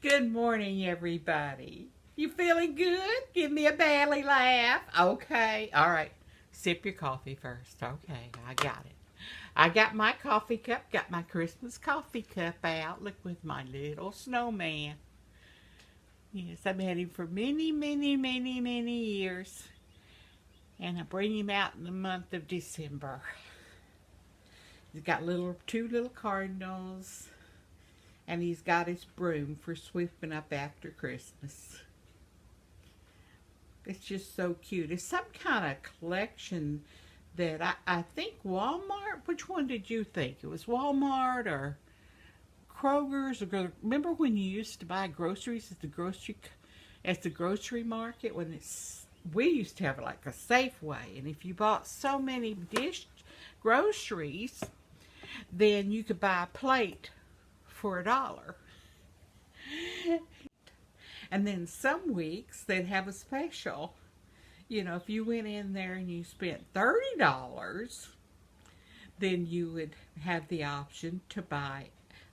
Good morning, everybody. You feeling good? Give me a belly laugh. Okay. All right. Sip your coffee first. Okay. I got it. I got my coffee cup, got my Christmas coffee cup out. Look, with my little snowman. Yes, I've had him for many, many, many, many years. And I bring him out in the month of December. He's got two little cardinals. And he's got his broom for sweeping up after Christmas. It's just so cute. It's some kind of collection that I think Walmart. Which one did you think? It was Walmart or Kroger's? Or remember when you used to buy groceries at the grocery market? We used to have like a Safeway, and if you bought so many groceries, then you could buy a plate for $1. And then some weeks they'd have a special. You know, if you went in there and you spent $30, then you would have the option to buy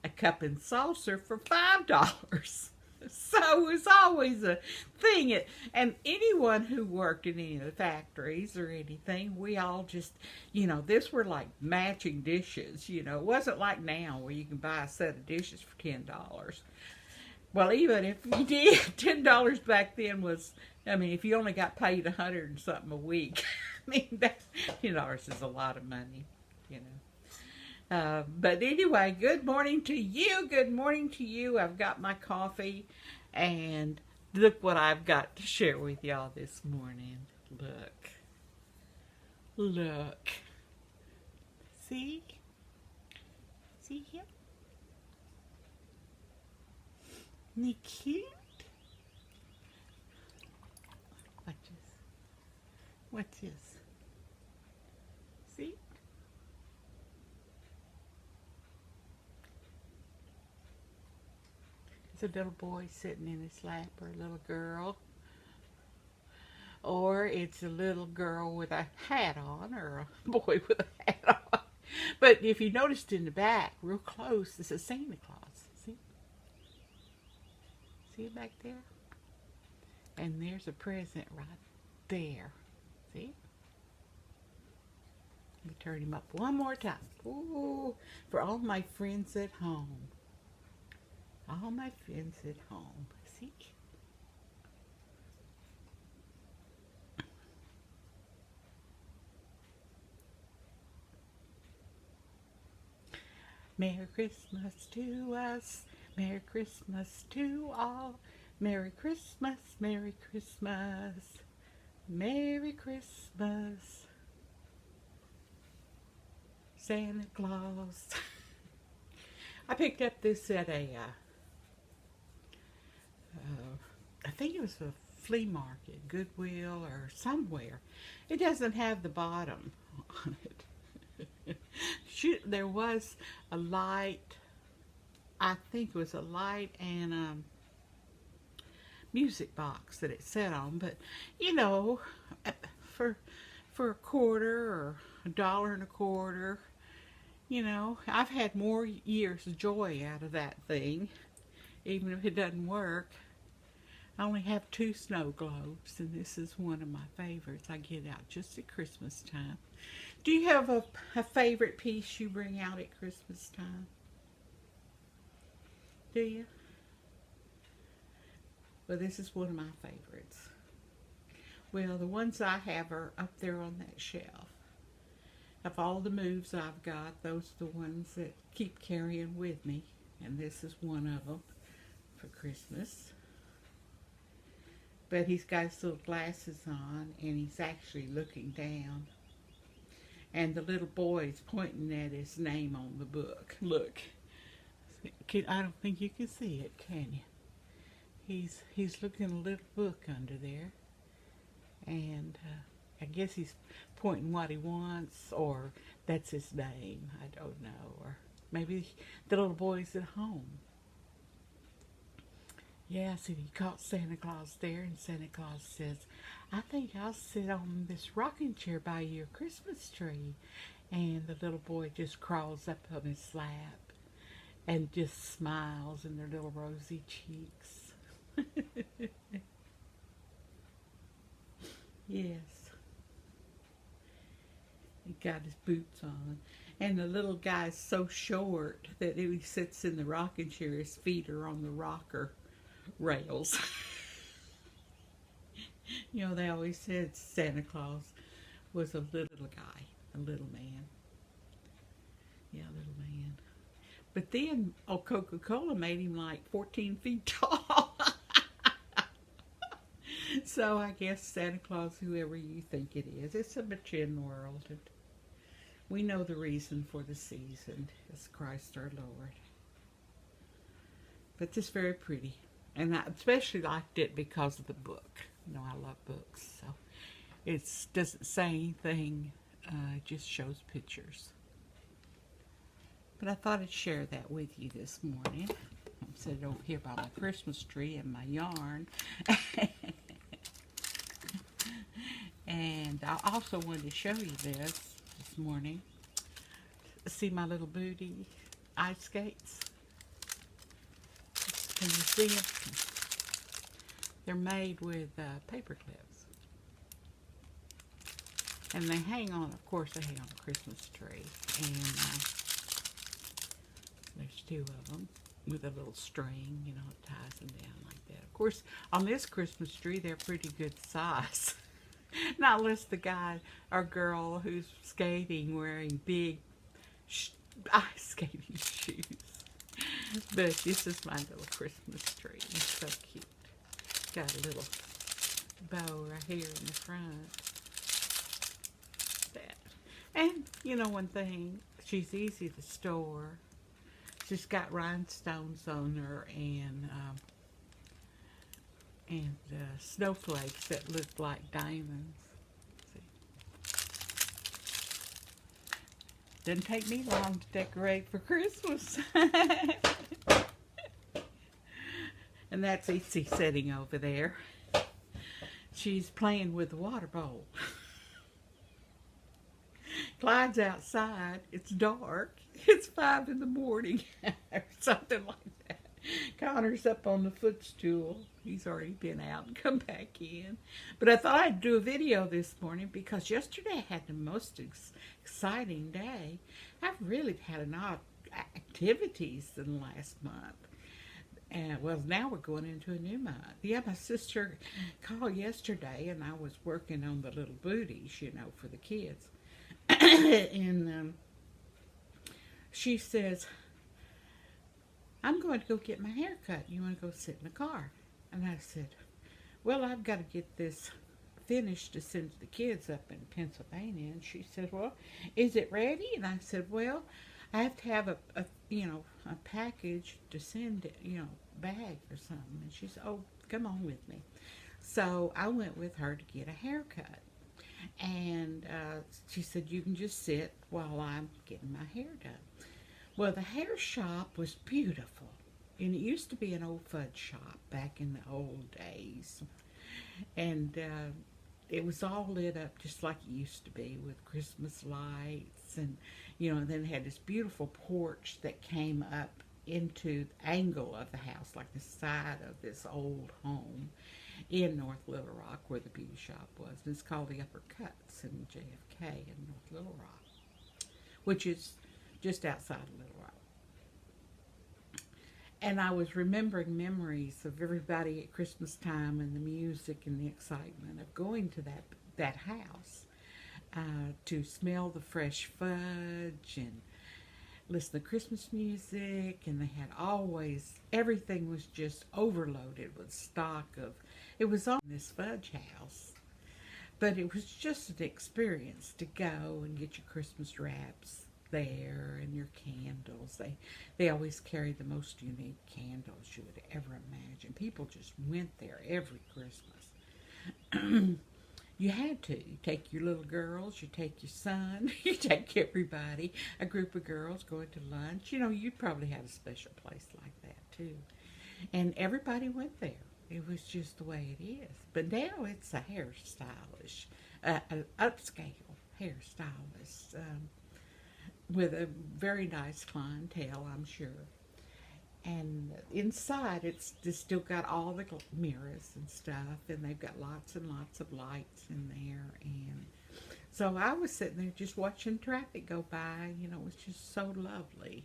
a cup and saucer for $5. So it was always a thing. And anyone who worked in any of the factories or anything, we all just, this were like matching dishes. It wasn't like now where you can buy a set of dishes for $10. Well, even if you did, $10 back then was, if you only got paid 100 and something a week, that $10 is a lot of money, But anyway, good morning to you. Good morning to you. I've got my coffee, and look what I've got to share with y'all this morning. Look. See? See him? Isn't he cute? Watch this. See? It's a little boy sitting in his lap, or a little girl. Or it's a little girl with a hat on, or a boy with a hat on. But if you noticed in the back, real close, it's a Santa Claus. See? See it back there? And there's a present right there. See? Let me turn him up one more time. Ooh, for all my friends at home. All my friends at home. See? Merry Christmas to us. Merry Christmas to all. Merry Christmas, Merry Christmas. Merry Christmas. Santa Claus. I picked up this at I think it was a flea market, Goodwill or somewhere. It doesn't have the bottom on it. There was a light, I think it was a light and a music box that it sat on, but for a quarter or $1.25, I've had more years of joy out of that thing, even if it doesn't work. I only have 2 snow globes, and this is one of my favorites. I get out just at Christmas time. Do you have a favorite piece you bring out at Christmas time? Do you? Well, this is one of my favorites. Well, the ones I have are up there on that shelf. Of all the moves I've got, those are the ones that keep carrying with me. And this is one of them for Christmas. But he's got his little glasses on, and he's actually looking down. And the little boy is pointing at his name on the book. Look. I don't think you can see it, can you? He's looking at a little book under there. And I guess he's pointing what he wants, or that's his name. I don't know. Or maybe the little boy's at home. Yeah, see, he caught Santa Claus there, and Santa Claus says, I think I'll sit on this rocking chair by your Christmas tree. And the little boy just crawls up on his lap. and just smiles in their little rosy cheeks. Yes. He got his boots on. And the little guy's so short that if he sits in the rocking chair, his feet are on the rocker rails. You know, they always said Santa Claus was a little guy, a little man. Yeah, little man. But then, oh, Coca-Cola made him like 14 feet tall. So I guess Santa Claus, whoever you think it is, it's a pretend world. And we know the reason for the season. It's Christ our Lord. But it's very pretty. And I especially liked it because of the book. You know, I love books. So it doesn't say anything. It just shows pictures. But I thought I'd share that with you this morning. I'm sitting over here by my Christmas tree and my yarn. And I also wanted to show you this morning. See my little booty ice skates? Can you see them? They're made with paper clips. And they hang on, of course, they hang on a Christmas tree. And there's two of them with a little string, you know, it ties them down like that. Of course, on this Christmas tree, they're pretty good size. Not unless the guy or girl who's skating wearing big ice skating shoes. But this is my little Christmas tree. It's so cute. Got a little bow right here in the front. That. And, you know, one thing, she's easy to store. She's got rhinestones on her and snowflakes that look like diamonds. See? Doesn't take me long to decorate for Christmas. And that's Itsy sitting over there. She's playing with the water bowl. Clyde's outside. It's dark. It's 5 in the morning or something like that. Connor's up on the footstool. He's already been out and come back in. But I thought I'd do a video this morning because yesterday I had the most exciting day. I've really had a lot of activities in the last month. And well, now we're going into a new month. Yeah, my sister called yesterday and I was working on the little booties, you know, for the kids. And she says, I'm going to go get my hair cut. You want to go sit in the car? And I said, well, I've got to get this finished to send to the kids up in Pennsylvania. And she said, well, is it ready? And I said, well, I have to have a package to send, bag or something. And she said, oh, come on with me. So I went with her to get a haircut. And she said, you can just sit while I'm getting my hair done. Well, the hair shop was beautiful. And it used to be an old fudge shop back in the old days. And it was all lit up just like it used to be with Christmas lights. And, then it had this beautiful porch that came up into the angle of the house, like the side of this old home in North Little Rock where the beauty shop was. And it's called the Upper Cuts in JFK in North Little Rock, which is just outside of Little Rock. And I was remembering memories of everybody at Christmas time and the music and the excitement of going to that house to smell the fresh fudge and listen to Christmas music. And they had everything was just overloaded with stock of, it was on this fudge house. But it was just an experience to go and get your Christmas wraps there and your candles. They always carry the most unique candles you would ever imagine. People just went there every Christmas. You had to. You take your little girls, you take your son, you take everybody, a group of girls going to lunch. You'd probably have a special place like that too. And everybody went there. It was just the way it is. But now it's a hairstylish, an upscale hairstylist with a very nice clientele, I'm sure. And inside it's still got all the mirrors and stuff, and they've got lots and lots of lights in there. And so I was sitting there just watching traffic go by. You know, it was just so lovely.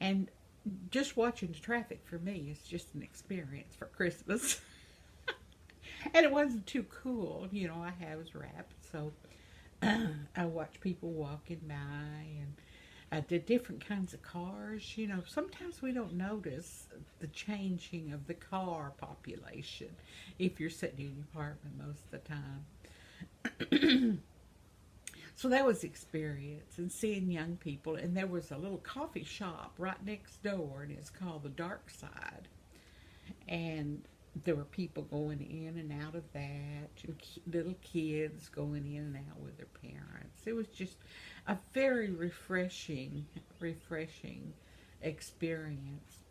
And just watching the traffic for me is just an experience for Christmas. And it wasn't too cool. You know, I was wrapped, so I watch people walking by, and the different kinds of cars. You know, sometimes we don't notice the changing of the car population if you're sitting in your apartment most of the time. So that was experience, and seeing young people. And there was a little coffee shop right next door, and it's called the Dark Side. And there were people going in and out of that, and little kids going in and out with their parents. It was just a very refreshing experience.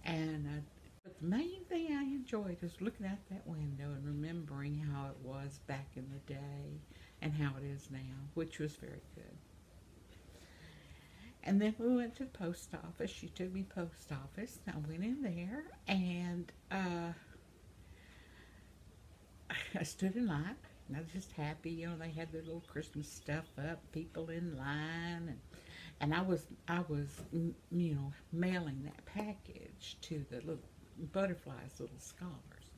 And but the main thing I enjoyed was looking out that window and remembering how it was back in the day and how it is now, which was very good. And then we went to the post office. She took me post office. I went in there, and I stood in line. And I was just happy. You know, they had their little Christmas stuff up, people in line, and I was you know, mailing that package to the little butterflies, little scholars.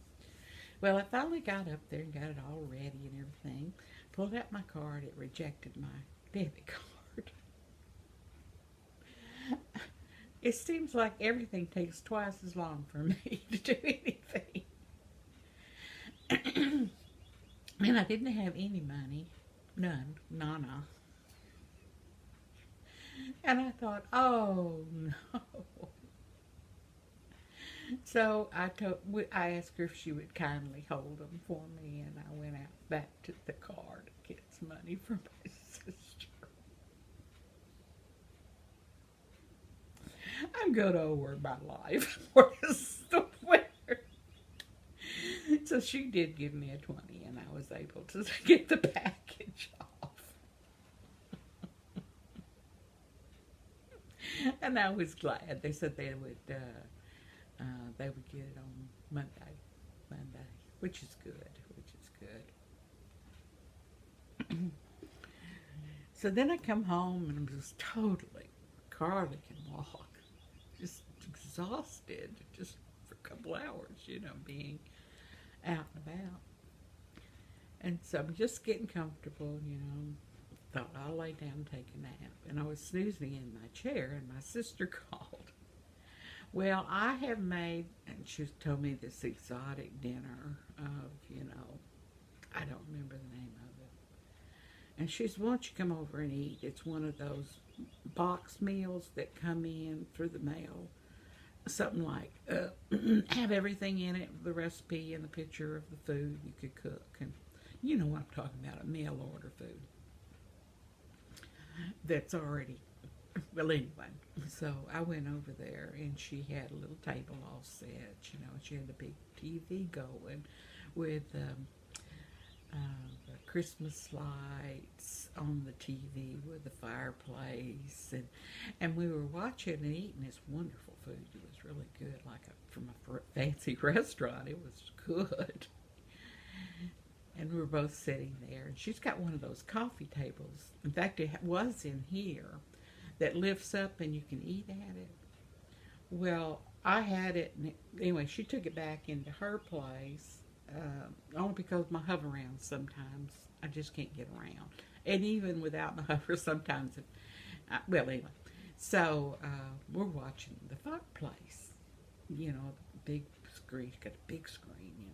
Well, I finally got up there and got it all ready and everything. Pulled out my card. It rejected my debit card. It seems like everything takes twice as long for me to do anything. And I didn't have any money. None. Nana. And I thought, oh no. So I asked her if she would kindly hold them for me, and I went out back to the car to get some money for my sister. I'm good over my life. So she did give me a 20, and I was able to get the package off. And I was glad. They said they would get it on Monday, which is good. So then I come home, and I'm just totally, hardly can walk, just exhausted, just for a couple hours, you know, being out and about. And so I'm just getting comfortable, you know. Thought I'll lay down and take a nap. And I was snoozing in my chair, and my sister called. Well, I have made, and she told me this exotic dinner of, you know, I don't remember the name of it. And she said, why don't you come over and eat? It's one of those box meals that come in through the mail. Something like, have everything in it, the recipe and the picture of the food you could cook. And you know what I'm talking about, a mail order food. That's already, well, anyway. So I went over there, and she had a little table all set, you know. She had a big TV going with the Christmas lights on the TV with the fireplace, and we were watching and eating this wonderful food. It was really good, like from a fancy restaurant. It was good. And we were both sitting there, and she's got one of those coffee tables. In fact, it was in here that lifts up and you can eat at it. Well, I had it, and anyway, she took it back into her place, only because my hover round sometimes I just can't get around. And even without my hover, sometimes well, anyway. So we're watching the fireplace, you know, the big screen. Got a big screen, you know.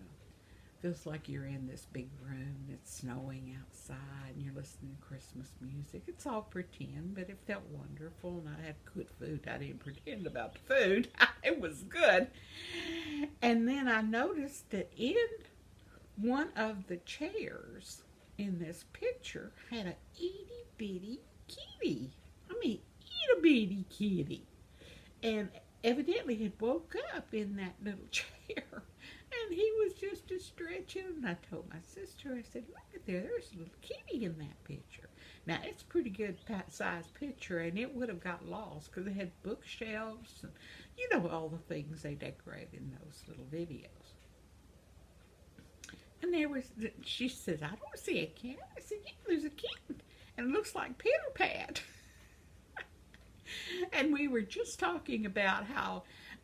Feels like you're in this big room. It's snowing outside, and you're listening to Christmas music. It's all pretend, but it felt wonderful, and I had good food. I didn't pretend about the food. It was good. And then I noticed that in one of the chairs in this picture had a itty bitty kitty. I mean, itty bitty kitty. And evidently had woke up in that little chair. And he was just a stretching, and I told my sister, I said, look at there, there's a little kitty in that picture. Now, it's a pretty good size picture, and it would have got lost because it had bookshelves and, You know, all the things they decorate in those little videos. And she says, I don't see a cat. I said, yeah, there's a kitten. And it looks like Peter Pat. And we were just talking about how,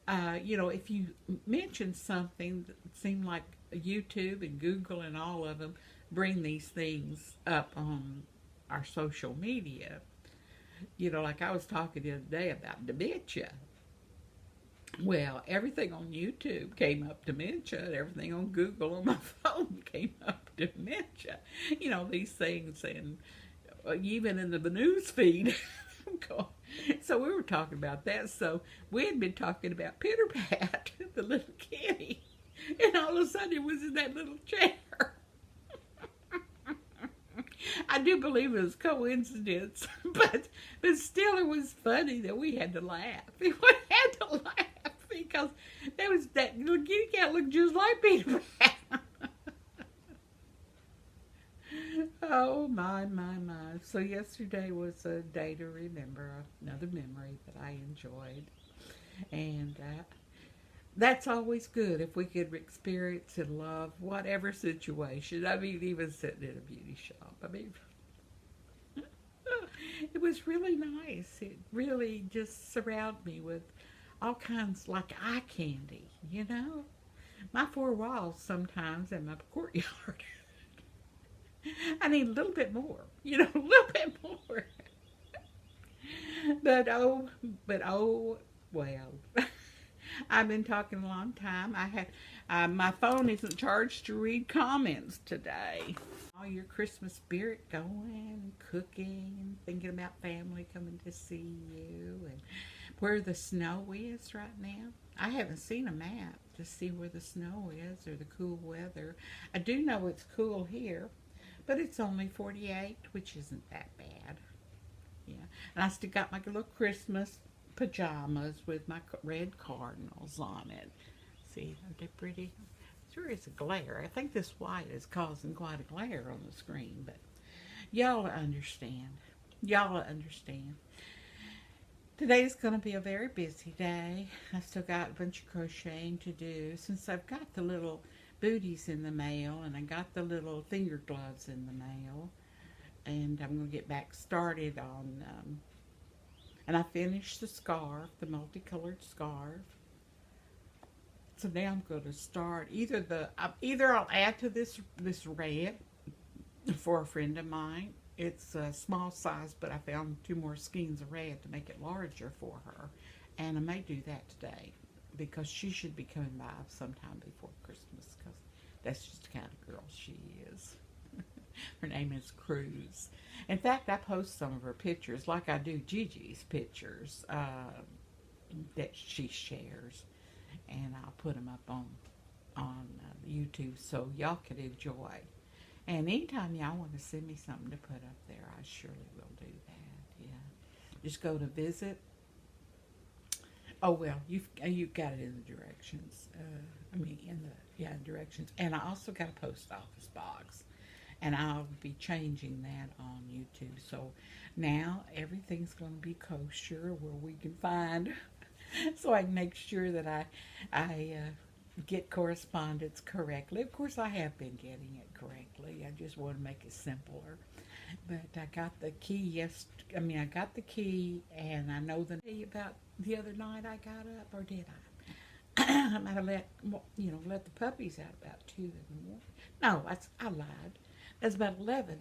if you mention something that seemed like YouTube and Google and all of them bring these things up on our social media. Like I was talking the other day about dementia. Well, everything on YouTube came up dementia, and everything on Google on my phone came up dementia. These things, and even in the news feed. So we were talking about that. So we had been talking about Peter Pat, the little kitty, and all of a sudden it was in that little chair. I do believe it was coincidence, but still it was funny that we had to laugh. We had to laugh because that little kitty cat looked just like Peter Pan. Oh, my. So yesterday was a day to remember, another memory that I enjoyed. And that's always good if we could experience and love whatever situation. I mean, even sitting in a beauty shop. I mean, it was really nice. It really just surrounded me with all kinds, like eye candy, My four walls sometimes in my courtyard. I need a little bit more, a little bit more. But oh, well. I've been talking a long time. My phone isn't charged to read comments today. All your Christmas spirit going, cooking, thinking about family coming to see you, and where the snow is right now. I haven't seen a map to see where the snow is or the cool weather. I do know it's cool here, but it's only 48, which isn't that bad. Yeah, and I still got my little Christmas pajamas with my red cardinals on it. See, aren't they pretty? Sure is a glare. I think this white is causing quite a glare on the screen, but y'all understand. Y'all understand. Today's going to be a very busy day. I still got a bunch of crocheting to do since I've got the little booties in the mail and I got the little finger gloves in the mail. And I'm going to get back started on, and I finished the scarf, the multicolored scarf. So now I'm going to start, either I'll add to this red for a friend of mine. It's a small size, but I found 2 more skeins of red to make it larger for her. And I may do that today because she should be coming by sometime before Christmas because that's just the kind of girl she is. Her name is Cruz. In fact, I post some of her pictures like I do Gigi's pictures that she shares. And I'll put them up on YouTube so y'all can enjoy. And anytime y'all want to send me something to put up there, I surely will do that. Yeah, just go to visit. Oh well, you've got it in the directions. Directions. And I also got a post office box, and I'll be changing that on YouTube. So now everything's going to be kosher where we can find. So I can make sure that I get correspondence correctly. Of course, I have been getting it correctly. I just want to make it simpler. But I got the key I got the key, and I know about the other night I got up, or did I? I might have let the puppies out about 2 in the morning. No, I lied. That's about 11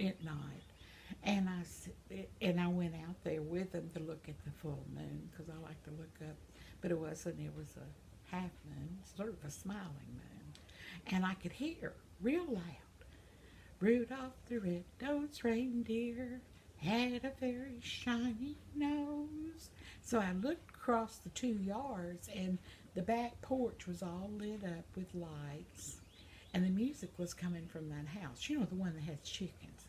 at night. And I went out there with them to look at the full moon because I like to look up, but it wasn't. It was a half moon, sort of a smiling moon, and I could hear real loud, Rudolph the red-nosed reindeer had a very shiny nose. So I looked across the 2 yards, and the back porch was all lit up with lights, and the music was coming from that house. The one that has chickens.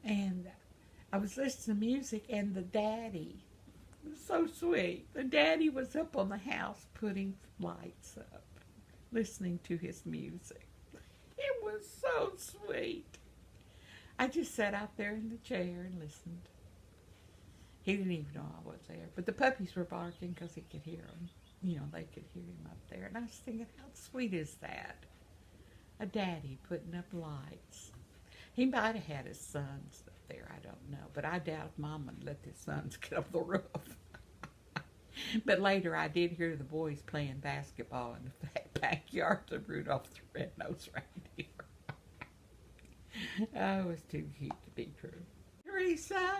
And I was listening to music, and the daddy was so sweet. The daddy was up on the house putting lights up, listening to his music. It was so sweet. I just sat out there in the chair and listened. He didn't even know I was there. But the puppies were barking because he could hear them. You know, they could hear him up there. And I was thinking, how sweet is that? A daddy putting up lights. He might have had his sons up there, I don't know. But I doubt Mama would let his sons get up the roof. But later I did hear the boys playing basketball in the backyard of Rudolph the Red-Nosed Reindeer. Oh, it was too cute to be true. Teresa,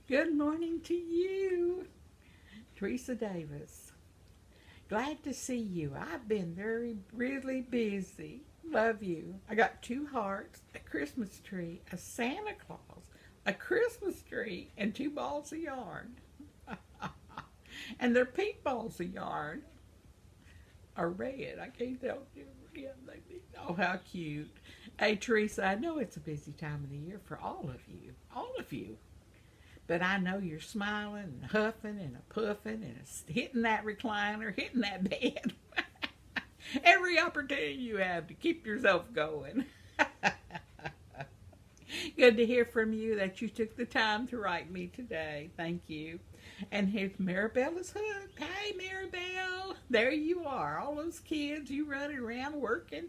good morning to you. Teresa Davis. Glad to see you. I've been really busy. Love you. I got 2 hearts, a Christmas tree, a Santa Claus, a Christmas tree, and 2 balls of yarn. And they're pink balls of yarn. Or red. I can't tell you. Yeah, oh, how cute. Hey, Teresa, I know it's a busy time of the year for all of you. All of you. But I know you're smiling and huffing and puffing and hitting that recliner, hitting that bed. Every opportunity you have to keep yourself going. Good to hear from you that you took the time to write me today. Thank you. And here's Maribella's hooked. Hey, Maribel. There you are. All those kids, you running around working.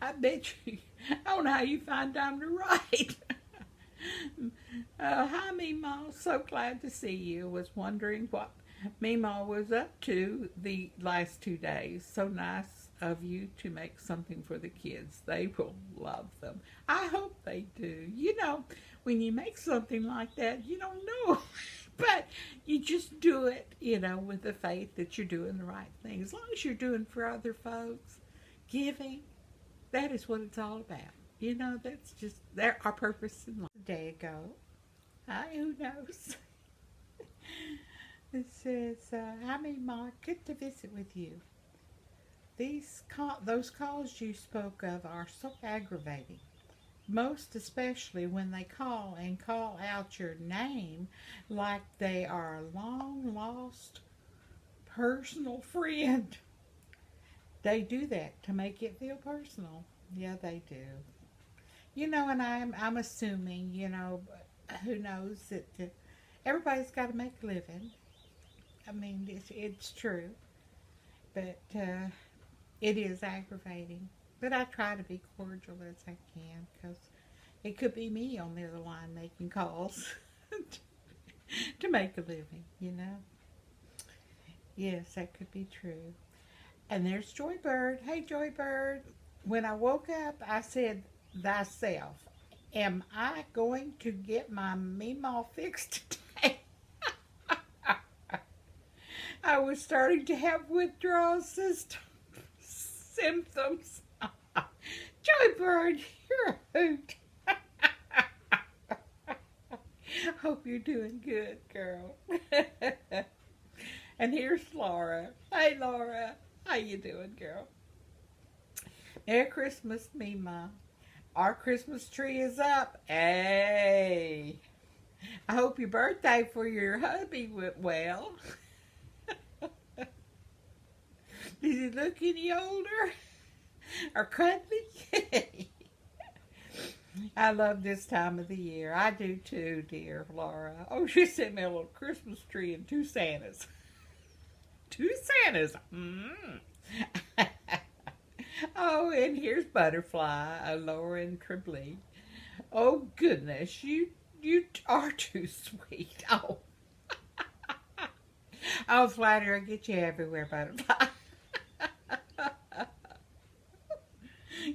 I bet you, I don't know how you find time to write. Hi, Mema. So glad to see you. Was wondering what Mema was up to the last 2 days. So nice of you to make something for the kids. They will love them. I hope they do. You know, when you make something like that, you don't know. But you just do it, you know, with the faith that you're doing the right thing. As long as you're doing for other folks, giving, that is what it's all about. You know, that's just our purpose in life. A day ago, who knows? It says, hi, Mema, good to visit with you. Those calls you spoke of are so aggravating. Most especially when they call out your name like they are a long-lost personal friend. They do that to make it feel personal. Yeah, they do. You know, and I'm assuming, you know, who knows that everybody's got to make a living. I mean, it's true. But it is aggravating. But I try to be cordial as I can, because it could be me on the other line making calls to make a living, you know. Yes, that could be true. And there's Joybird. Hey, Joybird. When I woke up, I said, thyself, am I going to get my Mema fixed today? I was starting to have withdrawal symptoms. Joybird, you're a hoot. Hope you're doing good, girl. And here's Laura. Hey, Laura. How you doing, girl? Merry Christmas, Mema. Our Christmas tree is up. Hey. I hope your birthday for your hubby went well. Does he look any older? Or cuddly? I love this time of the year. I do too, dear Laura. Oh, she sent me a little Christmas tree and 2 Santas. 2 Santas. Oh, and here's Butterfly, Laura and Tribly. Oh, goodness, you are too sweet. Oh. Oh, Flatter, I get you everywhere, Butterfly.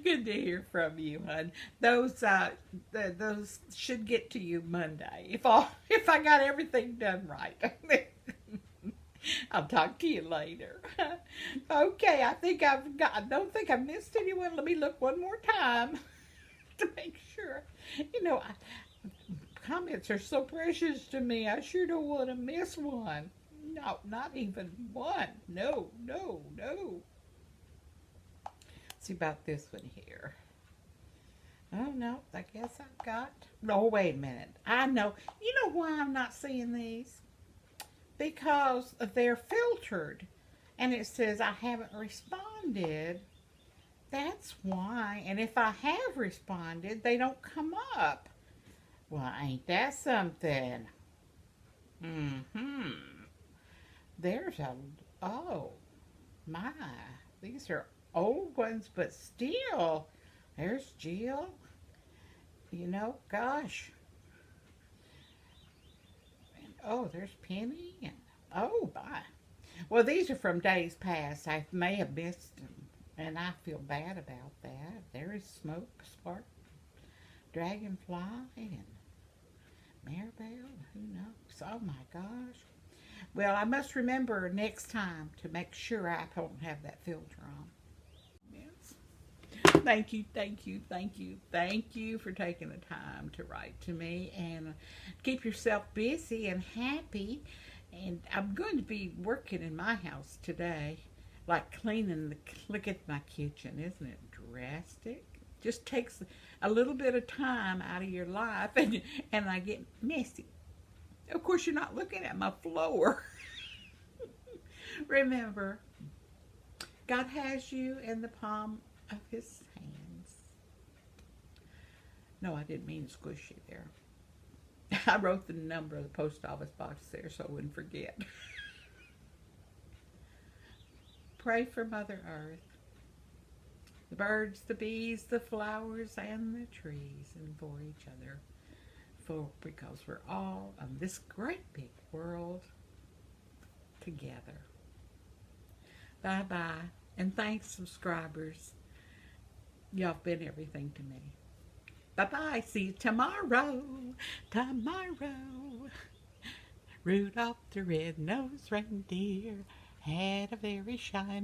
Good to hear from you, hon. Those should get to you Monday if I got everything done right. I'll talk to you later. Okay, I don't think I missed anyone. Let me look one more time to make sure. You know, comments are so precious to me. I sure don't want to miss one. No, not even one. No. See about this one here. Oh, no, I guess I've got... Oh, wait a minute. I know. You know why I'm not seeing these? Because they're filtered. And it says I haven't responded. That's why. And if I have responded, they don't come up. Well, ain't that something? Mm-hmm. There's a, oh, my. These are old ones, but still. There's Jill. You know, gosh. And, oh, there's Penny. And, oh, my. Well, these are from days past. I may have missed them, and I feel bad about that. There is Smoke, Spark, Dragonfly, and Maribel. Who knows? Oh, my gosh. Well, I must remember next time to make sure I don't have that filter on. Yes. Thank you, thank you, thank you, thank you for taking the time to write to me, and keep yourself busy and happy. And I'm going to be working in my house today, like cleaning the, look at my kitchen. Isn't it drastic? Just takes a little bit of time out of your life, and I get messy. Of course, you're not looking at my floor. Remember, God has you in the palm of his hands. No, I didn't mean to squish you there. I wrote the number of the post office box there so I wouldn't forget. Pray for Mother Earth, the birds, the bees, the flowers, and the trees, and for each other. Because we're all on this great big world together. Bye-bye. And thanks, subscribers. Y'all have been everything to me. Bye-bye. See you tomorrow. Tomorrow. Rudolph the red-nosed reindeer had a very shiny